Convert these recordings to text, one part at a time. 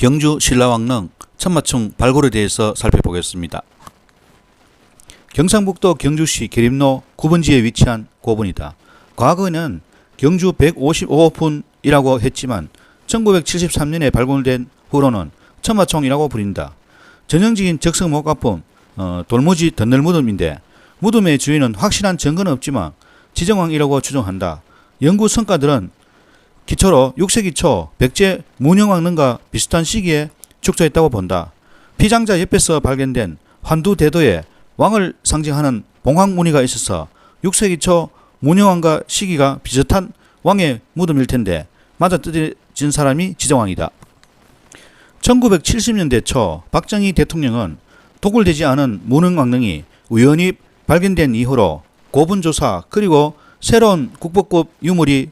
경주 신라왕릉 천마총 발굴에 대해서 살펴보겠습니다. 경상북도 경주시 계림로 9번지에 위치한 고분이다. 과거에는 경주 155분이라고 했지만 1973년에 발굴된 후로는 천마총이라고 부른다. 전형적인 적성 목가품 돌무지 덧늘 무덤인데 무덤의 주인은 확실한 증거는 없지만 지정왕이라고 추정한다. 연구 성과들은 기초로 6세기 초 백제 문영왕릉과 비슷한 시기에 축소했다고 본다. 피장자 옆에서 발견된 환두대도에 왕을 상징하는 봉황무늬가 있어서 6세기 초 문영왕과 시기가 비슷한 왕의 무덤일 텐데 맞아떨어진 사람이 지정왕이다. 1970년대 초 박정희 대통령은 도굴되지 않은 문흥왕릉이 우연히 발견된 이후로 고분조사 그리고 새로운 국보급 유물이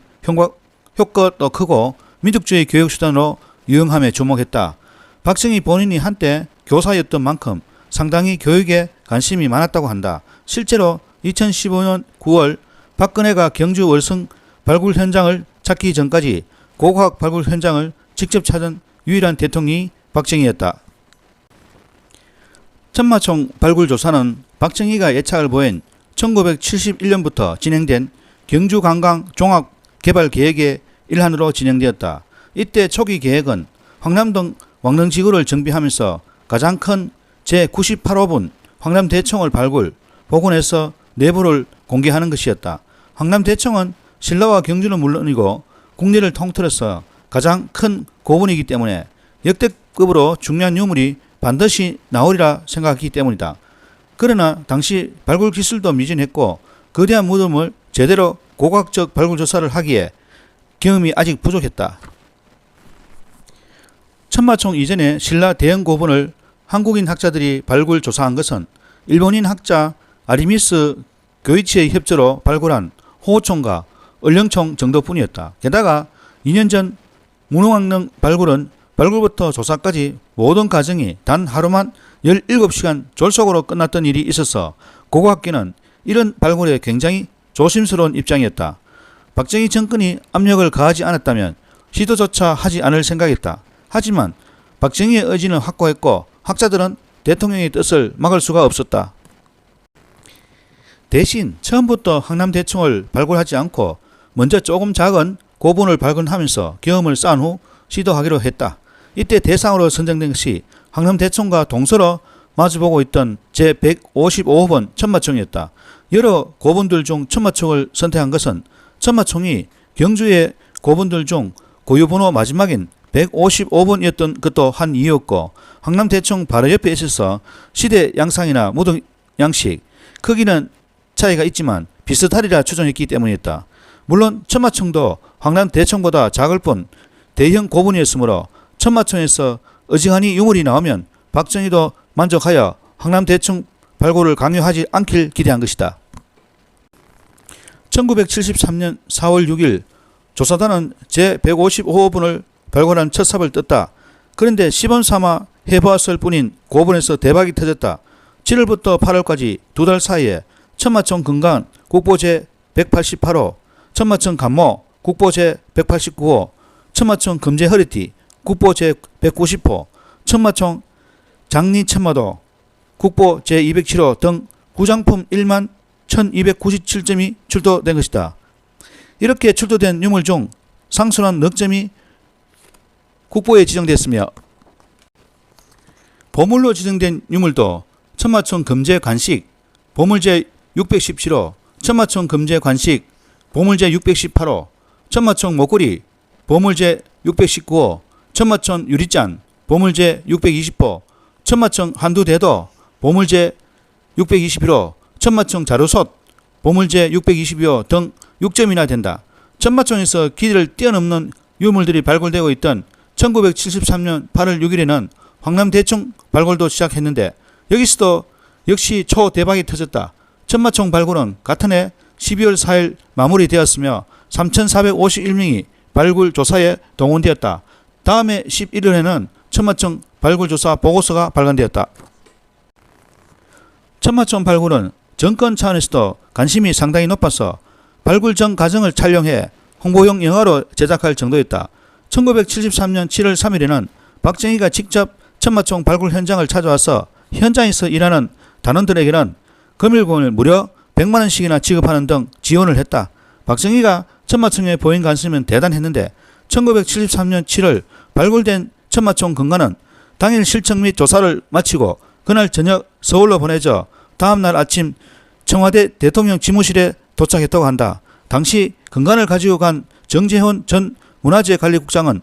효과도 크고 민족주의 교육수단으로 유용함에 주목했다. 박정희 본인이 한때 교사였던 만큼 상당히 교육에 관심이 많았다고 한다. 실제로 2015년 9월 박근혜가 경주 월성 발굴 현장을 찾기 전까지 고고학 발굴 현장을 직접 찾은 유일한 대통령이 박정희였다. 천마총 발굴 조사는 박정희가 예착을 보인 1971년부터 진행된 경주관광 종합개발계획의 일환으로 진행되었다. 이때 초기 계획은 황남동 왕릉지구를 정비하면서 가장 큰 제98호분 황남대총을 발굴, 복원해서 내부를 공개하는 것이었다. 황남대총은 신라와 경주는 물론이고 국내를 통틀어서 가장 큰 고분이기 때문에 역대급으로 중요한 유물이 반드시 나오리라 생각했기 때문이다. 그러나 당시 발굴 기술도 미진했고 거대한 무덤을 제대로 고고학적 발굴 조사를 하기에 경험이 아직 부족했다. 천마총 이전에 신라 대형 고분을 한국인 학자들이 발굴 조사한 것은 일본인 학자 아리미스 교이치의 협조로 발굴한 호호총과 얼령총 정도뿐이었다. 게다가 2년 전 문흥왕릉 발굴은 발굴부터 조사까지 모든 과정이 단 하루만 17시간 졸속으로 끝났던 일이 있어서 고고학계는 이런 발굴에 굉장히 조심스러운 입장이었다. 박정희 정권이 압력을 가하지 않았다면 시도조차 하지 않을 생각이었다. 하지만 박정희의 의지는 확고했고 학자들은 대통령의 뜻을 막을 수가 없었다. 대신 처음부터 황남대총을 발굴하지 않고 먼저 조금 작은 고분을 발굴하면서 경험을 쌓은 후 시도하기로 했다. 이때 대상으로 선정된 것이 황남대총과 동서로 마주보고 있던 제155번 천마총이었다. 여러 고분들 중 천마총을 선택한 것은 천마총이 경주의 고분들 중 고유번호 마지막인 155번이었던 것도 한 이유였고 황남대총 바로 옆에 있어서 시대 양상이나 무덤 양식, 크기는 차이가 있지만 비슷하리라 추정했기 때문이었다. 물론 천마총도 황남대총보다 작을 뿐 대형 고분이었으므로 천마총에서 어지간히 유물이 나오면 박정희도 만족하여 황남대총 발굴을 강요하지 않길 기대한 것이다. 1973년 4월 6일 조사단은 제155번을 발굴한 첫 삽을 떴다. 그런데 시범 삼아 해보았을 뿐인 고분에서 대박이 터졌다. 7월부터 8월까지 두 달 사이에 천마총 근간 국보 제188호, 천마총 간모 국보 제189호, 천마총 금제 허리띠 국보 제190호, 천마총 장리 천마도 국보 제207호 등 구장품 1만 1297점이 출토된 것이다. 이렇게 출토된 유물 중 상수한 넉 점이 국보에 지정됐으며 보물로 지정된 유물도 천마총 금제 관식 보물제 617호, 천마총 금제 관식 보물제 618호, 천마총 목걸이 보물제 619호, 천마총 유리잔 보물제 620호, 천마총 한두대도 보물제 621호, 천마총 자루솥 보물제 622호 등 6점이나 된다. 천마총에서 기대를 뛰어넘는 유물들이 발굴되고 있던 1973년 8월 6일에는 황남대총 발굴도 시작했는데 여기서도 역시 초대박이 터졌다. 천마총 발굴은 같은 해 12월 4일 마무리되었으며 3,451명이 발굴 조사에 동원되었다. 다음해 11월에는 천마총 발굴조사 보고서가 발간되었다. 천마총 발굴은 정권 차원에서도 관심이 상당히 높아서 발굴 전 과정을 촬영해 홍보용 영화로 제작할 정도였다. 1973년 7월 3일에는 박정희가 직접 천마총 발굴 현장을 찾아와서 현장에서 일하는 단원들에게는 금일공을 무려 100만 원씩이나 지급하는 등 지원을 했다. 박정희가 천마총에 보인 관심은 대단했는데 1973년 7월 발굴된 천마총 근간은 당일 실청 및 조사를 마치고 그날 저녁 서울로 보내져 다음날 아침 청와대 대통령 집무실에 도착했다고 한다. 당시 근간을 가지고 간 정재훈 전 문화재관리국장은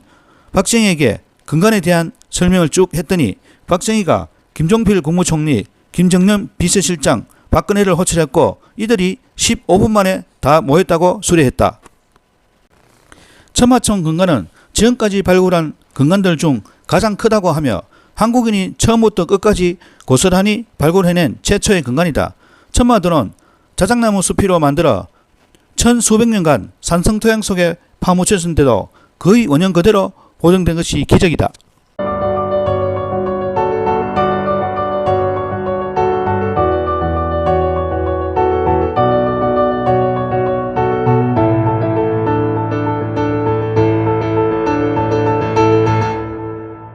박정희에게 근간에 대한 설명을 쭉 했더니 박정희가 김종필 국무총리, 김정년 비서실장, 박근혜를 호출했고 이들이 15분 만에 다 모였다고 수리했다. 천마총 근간은 지금까지 발굴한 근간들 중 가장 크다고 하며 한국인이 처음부터 끝까지 고스란히 발굴해낸 최초의 근간이다. 천마들은 자작나무 숲으로 만들어 천수백 년간 산성토양 속에 파묻혔는데도 거의 원형 그대로 보존된 것이 기적이다.